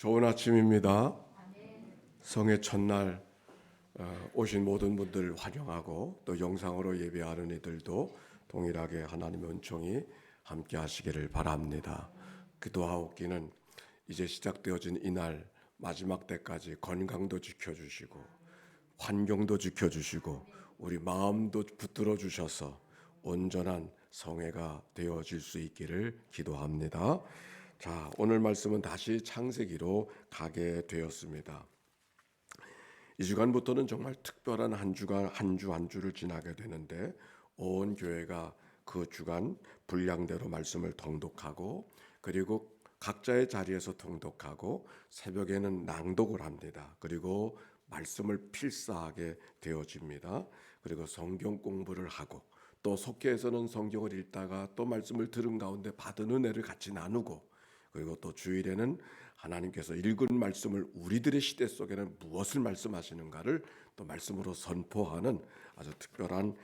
좋은 아침입니다. 성의 첫날 오신 모든 분들 환영하고 또 영상으로 예배하는 이들도 동일하게 하나님의 은총이 함께 하시기를 바랍니다. 기도하옵기는 이제 시작되어진 이날 마지막 때까지 건강도 지켜주시고 환경도 지켜주시고 우리 마음도 붙들어 주셔서 온전한 성회가 되어질 수 있기를 기도합니다. 자, 오늘 말씀은 다시 창세기로 가게 되었습니다. 이 주간부터는 정말 특별한 한 주간 한 주를 지나게 되는데 온 교회가 그 주간 분량대로 말씀을 통독하고 그리고 각자의 자리에서 통독하고 새벽에는 낭독을 합니다. 그리고 말씀을 필사하게 되어집니다. 그리고 성경 공부를 하고 또 속회에서는 성경을 읽다가 또 말씀을 들은 가운데 받은 은혜를 같이 나누고 그리고 또 주일에는 하나님께서 읽은 말씀을 우리들의 시대 속에는 무엇을 말씀하시는가를 또 말씀으로 선포하는 아주 특별한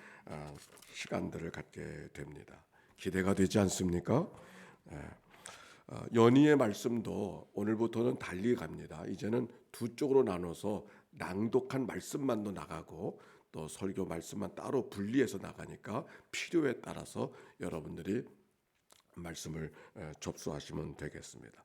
시간들을 갖게 됩니다. 기대가 되지 않습니까? 연희의 말씀도 오늘부터는 달리 갑니다. 이제는 두 쪽으로 나눠서 낭독한 말씀만도 나가고 또 설교 말씀만 따로 분리해서 나가니까 필요에 따라서 여러분들이 말씀을 접수하시면 되겠습니다.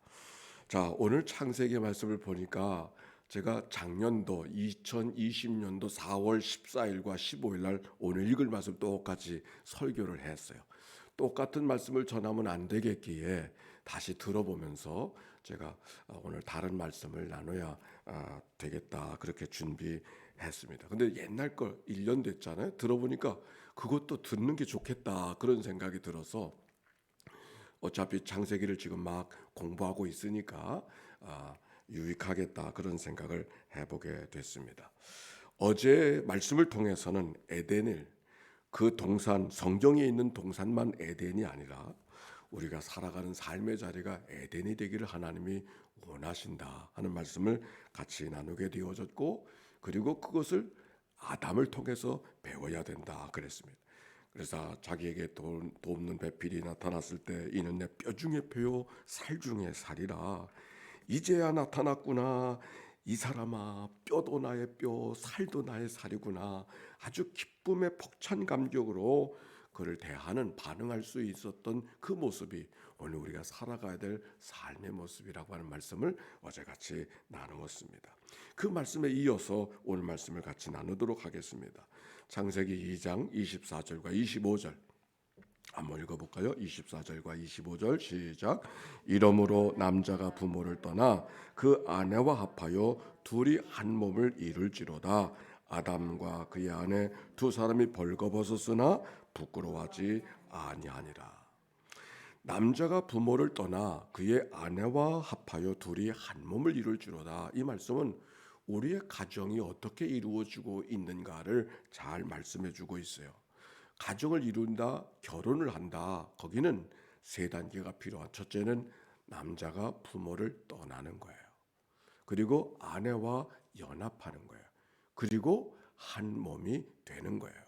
자, 오늘 창세기 말씀을 보니까 제가 작년도 2020년도 4월 14일과 15일 날 오늘 읽을 말씀 똑같이 설교를 했어요. 똑같은 말씀을 전하면 안 되겠기에 다시 들어보면서 제가 오늘 다른 말씀을 나눠야 되겠다 그렇게 준비했습니다. 근데 옛날 걸 1년 됐잖아요. 들어보니까 그것도 듣는 게 좋겠다 그런 생각이 들어서 어차피 창세기를 지금 막 공부하고 있으니까 유익하겠다 그런 생각을 해보게 됐습니다. 어제 말씀을 통해서는 에덴을 그 동산 성경에 있는 동산만 에덴이 아니라 우리가 살아가는 삶의 자리가 에덴이 되기를 하나님이 원하신다 하는 말씀을 같이 나누게 되어졌고 그리고 그것을 아담을 통해서 배워야 된다 그랬습니다. 그래서 자기에게 돕는 배필이 나타났을 때 이는 내 뼈 중에 뼈요 살 중에 살이라 이제야 나타났구나 이 사람아 뼈도 나의 뼈 살도 나의 살이구나 아주 기쁨의 벅찬 감격으로 그를 대하는 반응할 수 있었던 그 모습이 오늘 우리가 살아가야 될 삶의 모습이라고 하는 말씀을 어제 같이 나누었습니다. 그 말씀에 이어서 오늘 말씀을 같이 나누도록 하겠습니다. 창세기 2장 24절과 25절 한번 읽어볼까요? 24절과 25절 시작. 이러므로 남자가 부모를 떠나 그 아내와 합하여 둘이 한 몸을 이룰지로다. 아담과 그의 아내 두 사람이 벌거벗었으나 부끄러워하지 아니하니라. 남자가 부모를 떠나 그의 아내와 합하여 둘이 한 몸을 이룰지로다. 이 말씀은 우리의 가정이 어떻게 이루어지고 있는가를 잘 말씀해주고 있어요. 가정을 이룬다, 결혼을 한다. 거기는 세 단계가 필요한. 첫째는 남자가 부모를 떠나는 거예요. 그리고 아내와 연합하는 거예요. 그리고 한 몸이 되는 거예요.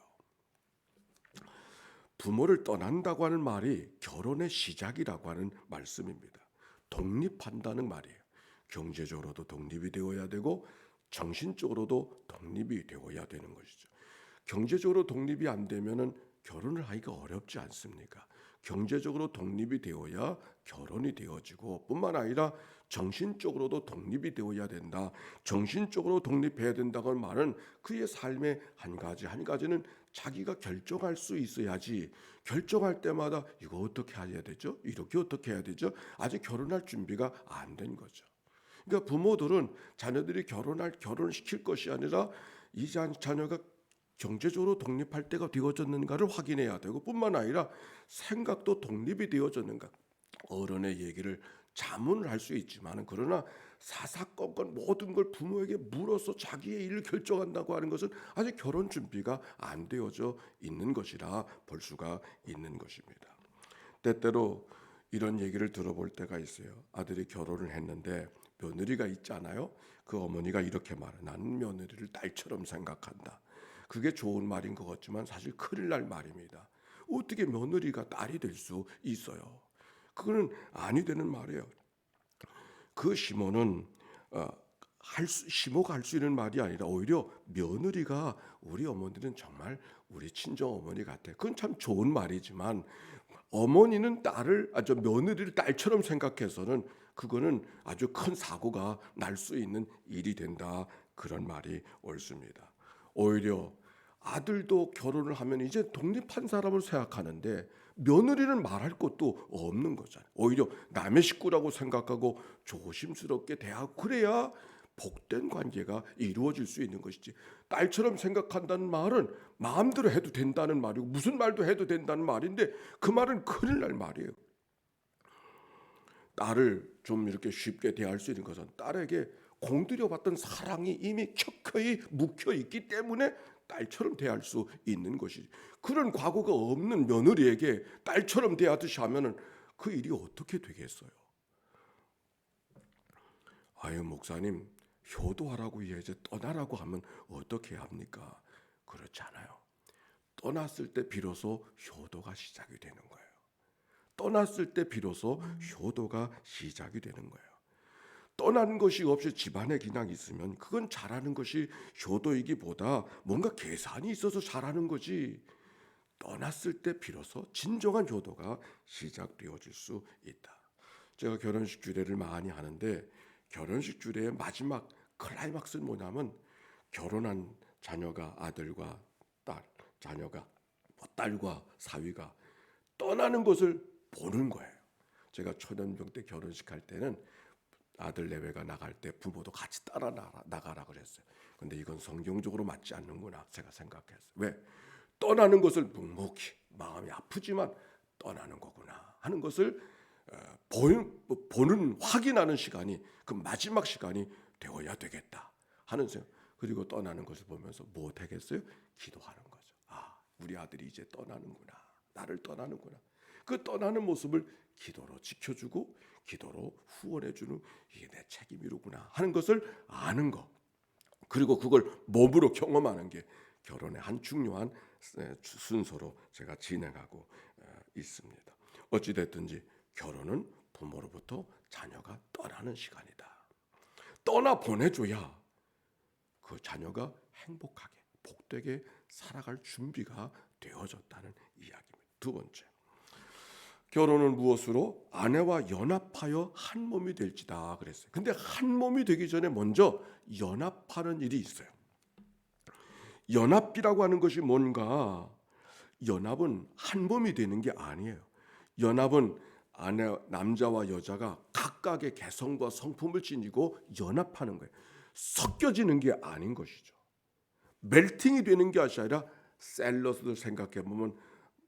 부모를 떠난다고 하는 말이 결혼의 시작이라고 하는 말씀입니다. 독립한다는 말이에요. 경제적으로도 독립이 되어야 되고 정신적으로도 독립이 되어야 되는 것이죠. 경제적으로 독립이 안 되면은 결혼을 하기가 어렵지 않습니까? 경제적으로 독립이 되어야 결혼이 되어지고 뿐만 아니라 정신적으로도 독립이 되어야 된다. 정신적으로 독립해야 된다는 말은 그의 삶의 한 가지는 자기가 결정할 수 있어야지 결정할 때마다 이거 어떻게 해야 되죠? 이렇게 어떻게 해야 되죠? 아직 결혼할 준비가 안 된 거죠. 그러니까 부모들은 자녀들이 결혼을 시킬 것이 아니라 이 자녀가 경제적으로 독립할 때가 되어졌는가를 확인해야 되고 뿐만 아니라 생각도 독립이 되어졌는가. 어른의 얘기를 자문을 할 수 있지만 그러나 사사건건 모든 걸 부모에게 물어서 자기의 일을 결정한다고 하는 것은 아직 결혼 준비가 안 되어져 있는 것이라 볼 수가 있는 것입니다. 때때로 이런 얘기를 들어볼 때가 있어요. 아들이 결혼을 했는데 며느리가 있잖아요. 그 어머니가 이렇게 말해. 나는 며느리를 딸처럼 생각한다. 그게 좋은 말인 것 같지만 사실 큰일 날 말입니다. 어떻게 며느리가 딸이 될 수 있어요? 그거는 아니 되는 말이에요. 그 시모는 시모가 할 수 있는 말이 아니라 오히려 며느리가 우리 어머니는 정말 우리 친정 어머니 같아. 그건 참 좋은 말이지만 어머니는 며느리를 딸처럼 생각해서는 그거는 아주 큰 사고가 날 수 있는 일이 된다. 그런 말이 옳습니다. 오히려 아들도 결혼을 하면 이제 독립한 사람을 생각하는데 며느리는 말할 것도 없는 거잖아요. 오히려 남의 식구라고 생각하고 조심스럽게 대하고 그래야 복된 관계가 이루어질 수 있는 것이지. 딸처럼 생각한다는 말은 마음대로 해도 된다는 말이고 무슨 말도 해도 된다는 말인데 그 말은 큰일 날 말이에요. 딸을 좀 이렇게 쉽게 대할 수 있는 것은 딸에게 공들여봤던 사랑이 이미 켜켜이 묵혀 있기 때문에 딸처럼 대할 수 있는 것이지. 그런 과거가 없는 며느리에게 딸처럼 대하듯이 하면은 그 일이 어떻게 되겠어요? 아유 목사님 효도하라고 이제 떠나라고 하면 어떻게 합니까? 그렇지 않아요. 떠났을 때 비로소 효도가 시작이 되는 거예요. 떠났을 때 비로소 효도가 시작이 되는 거예요. 떠나는 것이 없이 집안에 그냥 있으면 그건 잘하는 것이 효도이기보다 뭔가 계산이 있어서 잘하는 거지. 떠났을 때 비로소 진정한 효도가 시작되어질 수 있다. 제가 결혼식 주례를 많이 하는데 결혼식 주례의 마지막 클라이막스는 뭐냐면 결혼한 자녀가 아들과 자녀가 딸과 사위가 떠나는 것을 보는 거예요. 제가 초년병 때 결혼식 할 때는 아들 내외가 나갈 때 부모도 같이 따라 나가라 그랬어요. 근데 이건 성경적으로 맞지 않는구나 제가 생각했어요. 왜? 떠나는 것을 묵묵히 마음이 아프지만 떠나는 거구나 하는 것을 보는 확인하는 시간이 그 마지막 시간이 되어야 되겠다 하는 생각. 그리고 떠나는 것을 보면서 뭐 되겠어요? 기도하는 거죠. 아, 우리 아들이 이제 떠나는구나. 나를 떠나는구나. 그 떠나는 모습을 기도로 지켜주고 기도로 후원해주는 이게 내 책임이로구나 하는 것을 아는 것. 그리고 그걸 몸으로 경험하는 게 결혼의 한 중요한 순서로 제가 진행하고 있습니다. 어찌됐든지 결혼은 부모로부터 자녀가 떠나는 시간이다. 떠나 보내줘야 그 자녀가 행복하게 복되게 살아갈 준비가 되어졌다는 이야기입니다. 두 번째, 결혼은 무엇으로? 아내와 연합하여 한 몸이 될지다 그랬어요. 근데 한 몸이 되기 전에 먼저 연합하는 일이 있어요. 연합이라고 하는 것이 뭔가? 연합은 한 몸이 되는 게 아니에요. 연합은 남자와 여자가 각각의 개성과 성품을 지니고 연합하는 거예요. 섞여지는 게 아닌 것이죠. 멜팅이 되는 게 아니라 샐러드를 생각해 보면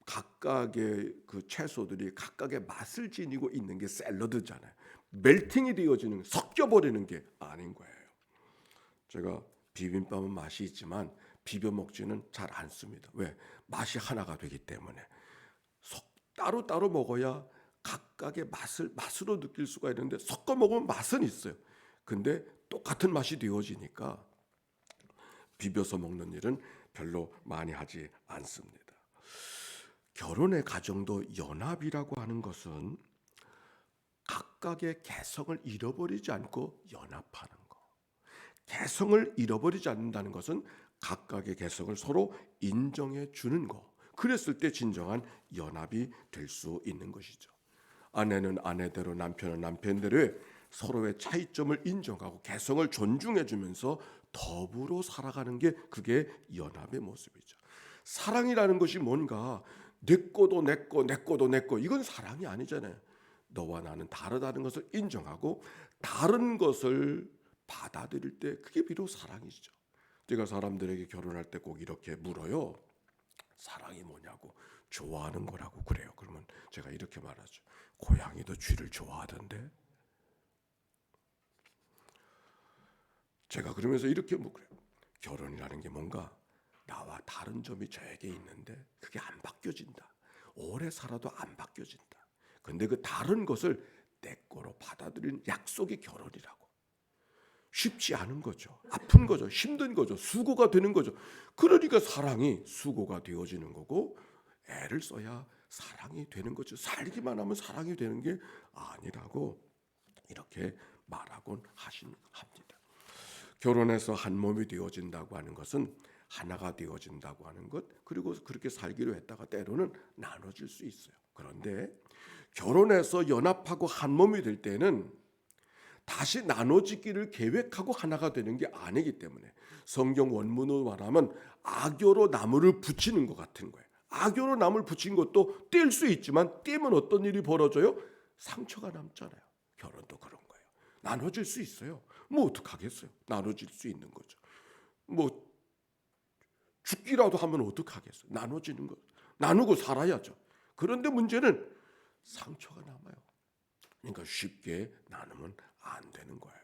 각각의 그 채소들이 각각의 맛을 지니고 있는 게 샐러드잖아요. 멜팅이 되어지는, 섞여버리는 게 아닌 거예요. 제가 비빔밥은 맛이 있지만 비벼 먹지는 잘 않습니다. 왜? 맛이 하나가 되기 때문에. 따로 먹어야 각각의 맛으로 느낄 수가 있는데 섞어 먹으면 맛은 있어요. 근데 똑같은 맛이 되어지니까 비벼서 먹는 일은 별로 많이 하지 않습니다. 결혼의 가정도 연합이라고 하는 것은 각각의 개성을 잃어버리지 않고 연합하는 것. 개성을 잃어버리지 않는다는 것은 각각의 개성을 서로 인정해 주는 것. 그랬을 때 진정한 연합이 될 수 있는 것이죠. 아내는 아내대로 남편은 남편대로의 서로의 차이점을 인정하고 개성을 존중해 주면서 더불어 살아가는 게 그게 연합의 모습이죠. 사랑이라는 것이 뭔가 내 거도 내 거, 내 거도 내 거. 이건 사랑이 아니잖아요. 너와 나는 다르다는 것을 인정하고 다른 것을 받아들일 때 그게 비록 사랑이죠. 제가 사람들에게 결혼할 때 꼭 이렇게 물어요. 사랑이 뭐냐고. 좋아하는 거라고 그래요. 그러면 제가 이렇게 말하죠. 고양이도 쥐를 좋아하던데. 제가 그러면서 이렇게 묻어요. 결혼이라는 게 뭔가 나와 다른 점이 저에게 있는데 그게 안 바뀌어진다. 오래 살아도 안 바뀌어진다. 근데 그 다른 것을 내 거로 받아들이는 약속이 결혼이라고. 쉽지 않은 거죠. 아픈 거죠. 힘든 거죠. 수고가 되는 거죠. 그러니까 사랑이 수고가 되어지는 거고 애를 써야 사랑이 되는 거죠. 살기만 하면 사랑이 되는 게 아니라고 이렇게 말하곤 합니다. 결혼해서 한 몸이 되어진다고 하는 것은 하나가 되어진다고 하는 것, 그리고 그렇게 살기로 했다가 때로는 나눠질 수 있어요. 그런데 결혼해서 연합하고 한 몸이 될 때는 다시 나눠지기를 계획하고 하나가 되는 게 아니기 때문에 성경 원문으로 말하면 악교로 나무를 붙이는 것 같은 거예요. 악교로 나무를 붙인 것도 뗄 수 있지만 떼면 어떤 일이 벌어져요? 상처가 남잖아요. 결혼도 그런 거예요. 나눠질 수 있어요. 뭐 어떡하겠어요? 나눠질 수 있는 거죠. 뭐 죽기라도 하면 어떡하겠어요? 나눠지는 거. 나누고 살아야죠. 그런데 문제는 상처가 남아요. 그러니까 쉽게 나누면 안 되는 거예요.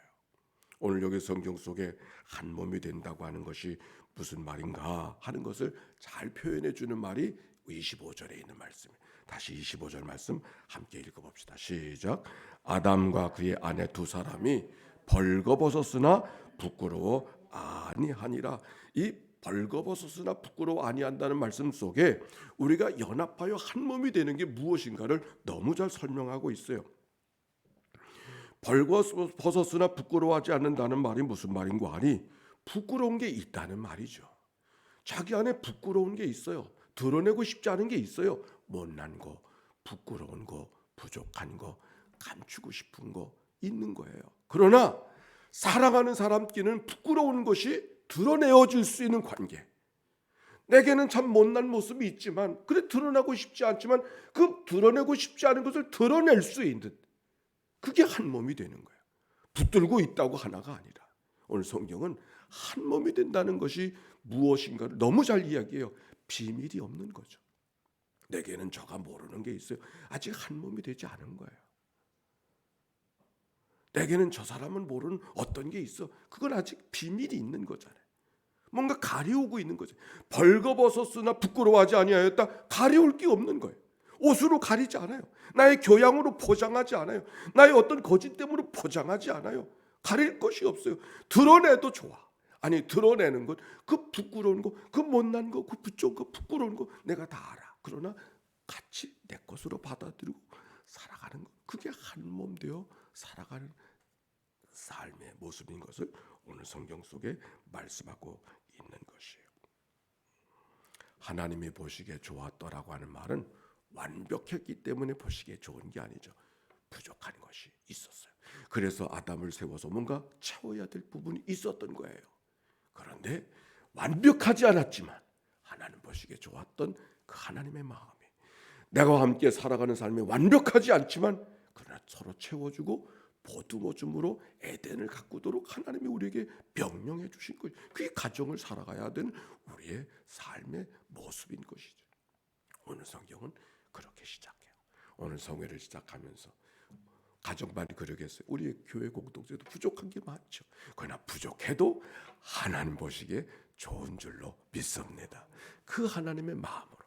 오늘 여기 성경 속에 한 몸이 된다고 하는 것이 무슨 말인가 하는 것을 잘 표현해 주는 말이 25절에 있는 말씀이에요. 다시 25절 말씀 함께 읽어봅시다. 시작. 아담과 그의 아내 두 사람이 벌거벗었으나 부끄러워 아니하니라. 이 벌거벗었으나 부끄러워 아니한다는 말씀 속에 우리가 연합하여 한 몸이 되는 게 무엇인가를 너무 잘 설명하고 있어요. 벌거벗었으나 부끄러워하지 않는다는 말이 무슨 말인가 하니 부끄러운 게 있다는 말이죠. 자기 안에 부끄러운 게 있어요. 드러내고 싶지 않은 게 있어요. 못난 거, 부끄러운 거, 부족한 거, 감추고 싶은 거 있는 거예요. 그러나 사랑하는 사람끼리는 부끄러운 것이 드러내어질 수 있는 관계. 내게는 참 못난 모습이 있지만 그래 드러나고 싶지 않지만 그 드러내고 싶지 않은 것을 드러낼 수 있는, 그게 한 몸이 되는 거예요. 붙들고 있다고 하나가 아니라. 오늘 성경은 한 몸이 된다는 것이 무엇인가를 너무 잘 이야기해요. 비밀이 없는 거죠. 내게는 저가 모르는 게 있어요. 아직 한 몸이 되지 않은 거예요. 내게는 저 사람은 모르는 어떤 게 있어. 그건 아직 비밀이 있는 거잖아요. 뭔가 가려우고 있는 거죠. 벌거벗었으나 부끄러워하지 아니하였다. 가려울 게 없는 거예요. 옷으로 가리지 않아요. 나의 교양으로 포장하지 않아요. 나의 어떤 거짓 때문에 포장하지 않아요. 가릴 것이 없어요. 드러내도 좋아. 아니 드러내는 것, 그 부끄러운 거, 그 못난 거, 그 부족한 거, 부끄러운 거 내가 다 알아. 그러나 같이 내 것으로 받아들이고 살아가는 것, 그게 한 몸 되어 살아가는 삶의 모습인 것을 오늘 성경 속에 말씀하고 있는 것이에요. 하나님이 보시기에 좋았더라고 하는 말은 완벽했기 때문에 보시기에 좋은 게 아니죠. 부족한 것이 있었어요. 그래서 아담을 세워서 뭔가 채워야 될 부분이 있었던 거예요. 그런데 완벽하지 않았지만 하나님 보시기에 좋았던 그 하나님의 마음이, 내가 함께 살아가는 삶이 완벽하지 않지만 그러나 서로 채워주고 보듬어줌으로 에덴을 가꾸도록 하나님이 우리에게 명령해 주신 거예요. 그게 가정을 살아가야 되는 우리의 삶의 모습인 것이죠. 오늘 성경은 그렇게 시작해요. 오늘 성회를 시작하면서 가정만 그러겠어요. 우리의 교회 공동체도 부족한 게 많죠. 그러나 부족해도 하나님 보시기에 좋은 줄로 믿습니다. 그 하나님의 마음으로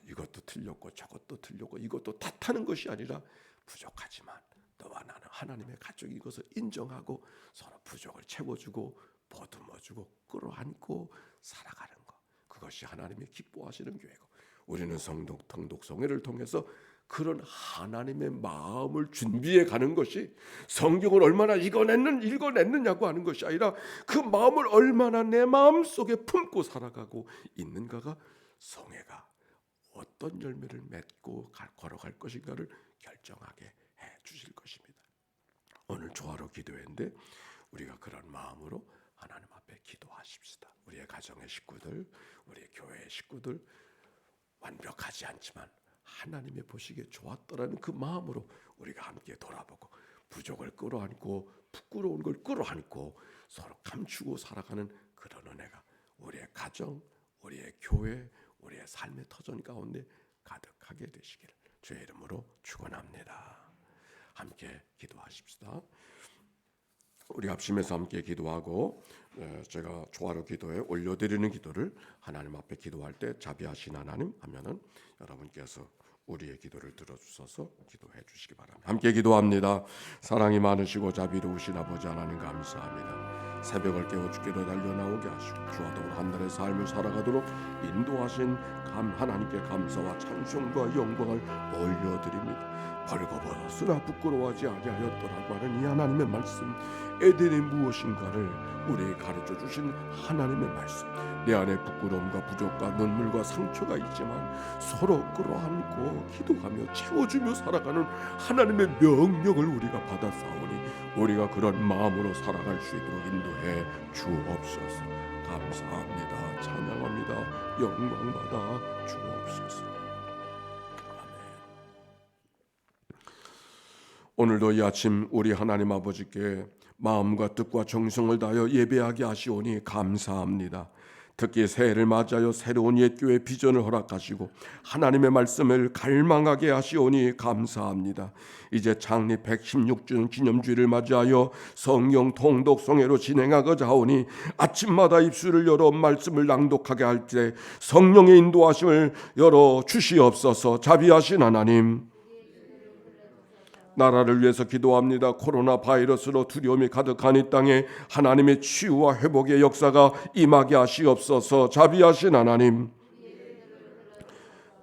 이것도 틀렸고 저것도 틀렸고 이것도 탓하는 것이 아니라 부족하지만 너와 나는 하나님의 가족인 것을 인정하고 서로 부족을 채워주고 보듬어주고 끌어안고 살아가는 것, 그것이 하나님이 기뻐하시는 교회고, 우리는 성독성회를 통해서 그런 하나님의 마음을 준비해 가는 것이, 성경을 얼마나 읽어냈느냐고 하는 것이 아니라 그 마음을 얼마나 내 마음속에 품고 살아가고 있는가가 성회가 어떤 열매를 맺고 걸어갈 것인가를 결정하게 해 주실 것입니다. 오늘 조화로 기도했는데 우리가 그런 마음으로 하나님 앞에 기도하십시다. 우리의 가정의 식구들, 우리의 교회의 식구들, 완벽하지 않지만 하나님의 보시기에 좋았더라는 그 마음으로 우리가 함께 돌아보고 부족을 끌어안고 부끄러운 걸 끌어안고 서로 감추고 살아가는 그런 은혜가 우리의 가정, 우리의 교회, 우리의 삶의 터전 가운데 가득하게 되시기를 주의 이름으로 축원합니다. 함께 기도하십시다. 우리 합심해서 함께 기도하고 제가 조화로 기도에 올려드리는 기도를 하나님 앞에 기도할 때 자비하신 하나님 하면은 여러분께서 우리의 기도를 들어주셔서 기도해 주시기 바랍니다. 함께 기도합니다. 사랑이 많으시고 자비로우신 아버지 하나님 감사합니다. 새벽을 깨워 주께로 달려나오게 하시고 주와 더불어 한 달의 삶을 살아가도록 인도하신 하나님께 감사와 찬송과 영광을 올려드립니다. 벌거벗으나 부끄러워하지 아니하였더라고 하는 이 하나님의 말씀, 에덴이 무엇인가를 우리에게 가르쳐 주신 하나님의 말씀, 내 안에 부끄러움과 부족과 눈물과 상처가 있지만 서로 끌어안고 기도하며 채워주며 살아가는 하나님의 명령을 우리가 받아싸우니 우리가 그런 마음으로 살아갈 수 있도록 인도해 주옵소서. 감사합니다. 찬양합니다. 영광받아 주옵소서. 오늘도 이 아침 우리 하나님 아버지께 마음과 뜻과 정성을 다하여 예배하게 하시오니 감사합니다. 특히 새해를 맞이하여 새로운 옛교회 비전을 허락하시고 하나님의 말씀을 갈망하게 하시오니 감사합니다. 이제 창립 116주년 기념주일을 맞이하여 성경 통독송회로 진행하고자 하오니 아침마다 입술을 열어 말씀을 낭독하게 할 때 성령의 인도하심을 열어 주시옵소서. 자비하신 하나님, 나라를 위해서 기도합니다. 코로나 바이러스로 두려움이 가득한 이 땅에 하나님의 치유와 회복의 역사가 임하게 하시옵소서. 자비하신 하나님,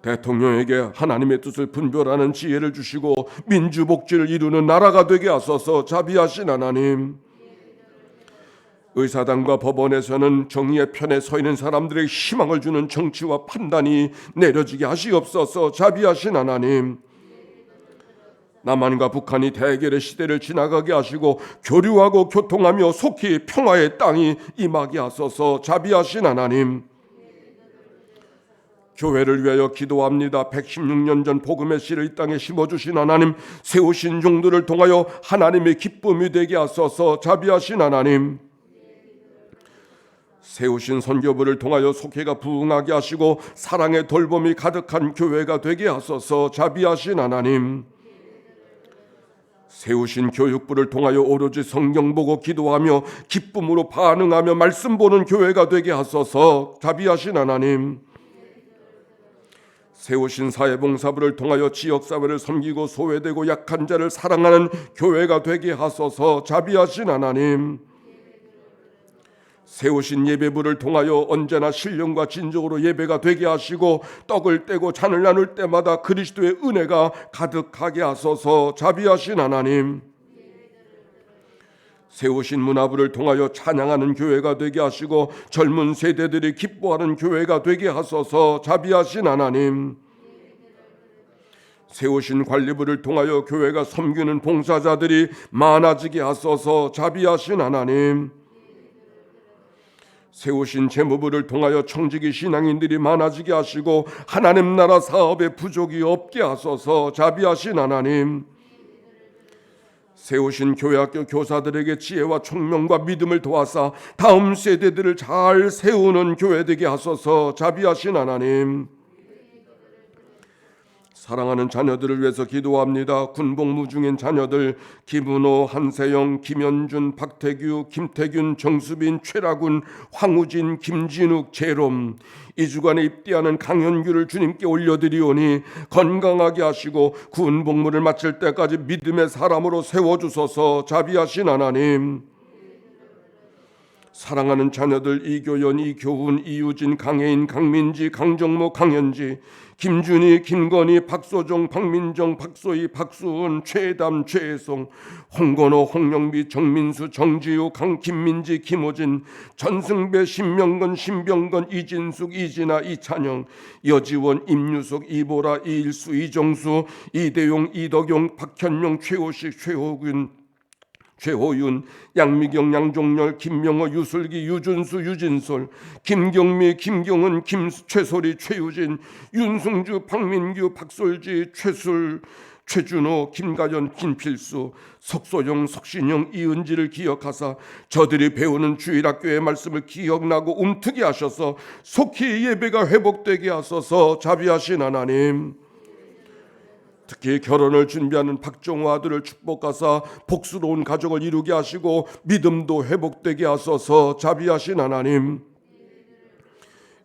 대통령에게 하나님의 뜻을 분별하는 지혜를 주시고 민주복지를 이루는 나라가 되게 하소서. 자비하신 하나님, 의사당과 법원에서는 정의의 편에 서 있는 사람들에게 희망을 주는 정치와 판단이 내려지게 하시옵소서. 자비하신 하나님, 남한과 북한이 대결의 시대를 지나가게 하시고 교류하고 교통하며 속히 평화의 땅이 임하게 하소서. 자비하신 하나님, 교회를 위하여 기도합니다. 116년 전 복음의 씨를 이 땅에 심어주신 하나님, 세우신 종들을 통하여 하나님의 기쁨이 되게 하소서. 자비하신 하나님, 세우신 선교부를 통하여 속회가 부흥하게 하시고 사랑의 돌봄이 가득한 교회가 되게 하소서. 자비하신 하나님, 세우신 교육부를 통하여 오로지 성경 보고 기도하며 기쁨으로 반응하며 말씀 보는 교회가 되게 하소서. 자비하신 하나님, 세우신 사회봉사부를 통하여 지역사회를 섬기고 소외되고 약한 자를 사랑하는 교회가 되게 하소서. 자비하신 하나님, 세우신 예배부를 통하여 언제나 신령과 진정으로 예배가 되게 하시고 떡을 떼고 잔을 나눌 때마다 그리스도의 은혜가 가득하게 하소서. 자비하신 하나님, 세우신 문화부를 통하여 찬양하는 교회가 되게 하시고 젊은 세대들이 기뻐하는 교회가 되게 하소서. 자비하신 하나님, 세우신 관리부를 통하여 교회가 섬기는 봉사자들이 많아지게 하소서. 자비하신 하나님, 세우신 재무부를 통하여 청지기 신앙인들이 많아지게 하시고 하나님 나라 사업에 부족이 없게 하소서. 자비하신 하나님, 세우신 교회학교 교사들에게 지혜와 총명과 믿음을 도와서 다음 세대들을 잘 세우는 교회 되게 하소서. 자비하신 하나님, 사랑하는 자녀들을 위해서 기도합니다. 군복무 중인 자녀들 김은호, 한세영, 김현준, 박태규, 김태균, 정수빈, 최라군, 황우진, 김진욱, 재롬, 이 주간에 입대하는 강현규를 주님께 올려드리오니 건강하게 하시고 군복무를 마칠 때까지 믿음의 사람으로 세워주소서. 자비하신 하나님, 사랑하는 자녀들 이교연, 이교훈, 이유진, 강혜인, 강민지, 강정모, 강현지, 김준희, 김건희, 박소정, 박민정, 박소희, 박수은, 최담, 최혜송, 홍건호, 홍영비, 정민수, 정지우, 김민지, 김호진, 전승배, 신명건, 신병건, 이진숙, 이진아, 이찬영, 여지원, 임유석, 이보라, 이일수, 이정수, 이대용, 이덕용, 박현용, 최호식, 최호균, 최호윤, 양미경, 양종열, 김명호, 유슬기, 유준수, 유진솔, 김경미, 김경은, 최소리, 최유진, 윤승주, 박민규, 박솔지, 최술, 최준호, 김가연, 김필수, 석소영, 석신영, 이은지를 기억하사 저들이 배우는 주일학교의 말씀을 기억나고 움트게 하셔서 속히 예배가 회복되게 하소서. 자비하신 하나님, 특히 결혼을 준비하는 박정호 아들을 축복하사 복스러운 가족을 이루게 하시고 믿음도 회복되게 하소서. 자비하신 하나님,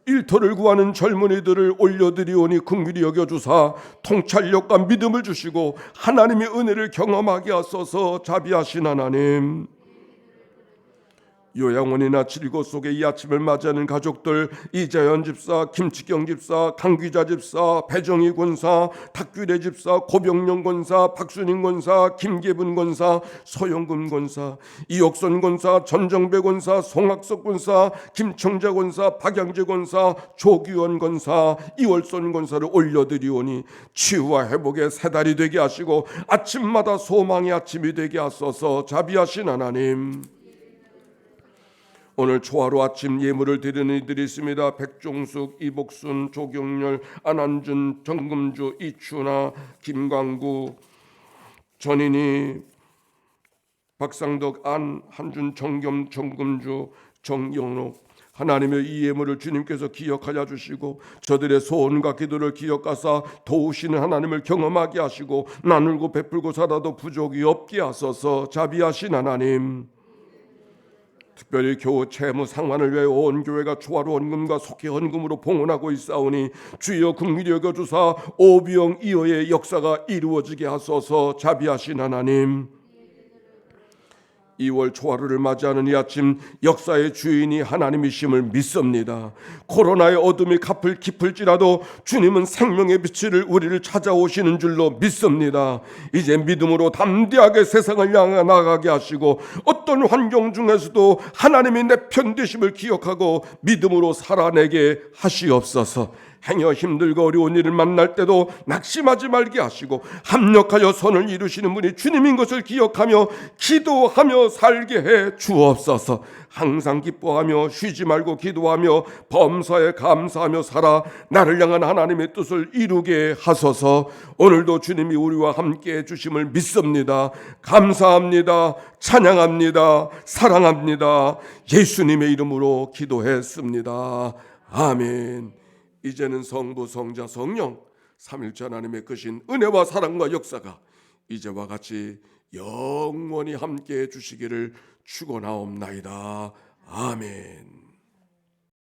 일터를 구하는 젊은이들을 올려드리오니 긍휼히 여겨주사 통찰력과 믿음을 주시고 하나님의 은혜를 경험하게 하소서. 자비하신 하나님, 요양원이나 질거 속에 이 아침을 맞이하는 가족들, 이자연 집사, 김치경 집사, 강귀자 집사, 배정희 권사, 탁규래 집사, 고병영 권사, 박순인 권사, 김계분 권사, 서영금 권사, 이옥선 권사, 전정배 권사, 송학석 권사, 김청자 권사, 박양재 권사, 조규원 권사, 이월선 권사를 올려드리오니 치유와 회복의 새 달이 되게 하시고 아침마다 소망의 아침이 되게 하소서. 자비하신 하나님, 오늘 초하루 아침 예물을 드리는 이들이 있습니다. 백종숙, 이복순, 조경렬, 안한준, 정금주, 이춘아, 김광구, 전인희, 박상덕, 한준, 정겸, 정금주, 정영록, 하나님의 이 예물을 주님께서 기억하여 주시고 저들의 소원과 기도를 기억하사 도우시는 하나님을 경험하게 하시고 나누고 베풀고 살아도 부족이 없게 하소서. 자비하신 하나님, 특별히 교우 채무 상환을 위해 온 교회가 초하루 헌금과 속회 헌금으로 봉헌하고 있사오니 주여 긍휼히 여겨주사 오비영 이어의 역사가 이루어지게 하소서. 자비하신 하나님, 2월 초하루를 맞이하는 이 아침 역사의 주인이 하나님이심을 믿습니다. 코로나의 어둠이 깊을지라도 주님은 생명의 빛을 우리를 찾아오시는 줄로 믿습니다. 이제 믿음으로 담대하게 세상을 향해 나가게 하시고 어떤 환경 중에서도 하나님이 내 편 되심을 기억하고 믿음으로 살아내게 하시옵소서. 행여 힘들고 어려운 일을 만날 때도 낙심하지 말게 하시고 합력하여 선을 이루시는 분이 주님인 것을 기억하며 기도하며 살게 해 주옵소서. 항상 기뻐하며 쉬지 말고 기도하며 범사에 감사하며 살아 나를 향한 하나님의 뜻을 이루게 하소서. 오늘도 주님이 우리와 함께 해주심을 믿습니다. 감사합니다. 찬양합니다. 사랑합니다. 예수님의 이름으로 기도했습니다. 아멘. 이제는 성부, 성자, 성령 삼일째 하나님의 크신 은혜와 사랑과 역사가 이제와 같이 영원히 함께해 주시기를 축원하옵나이다. 아멘.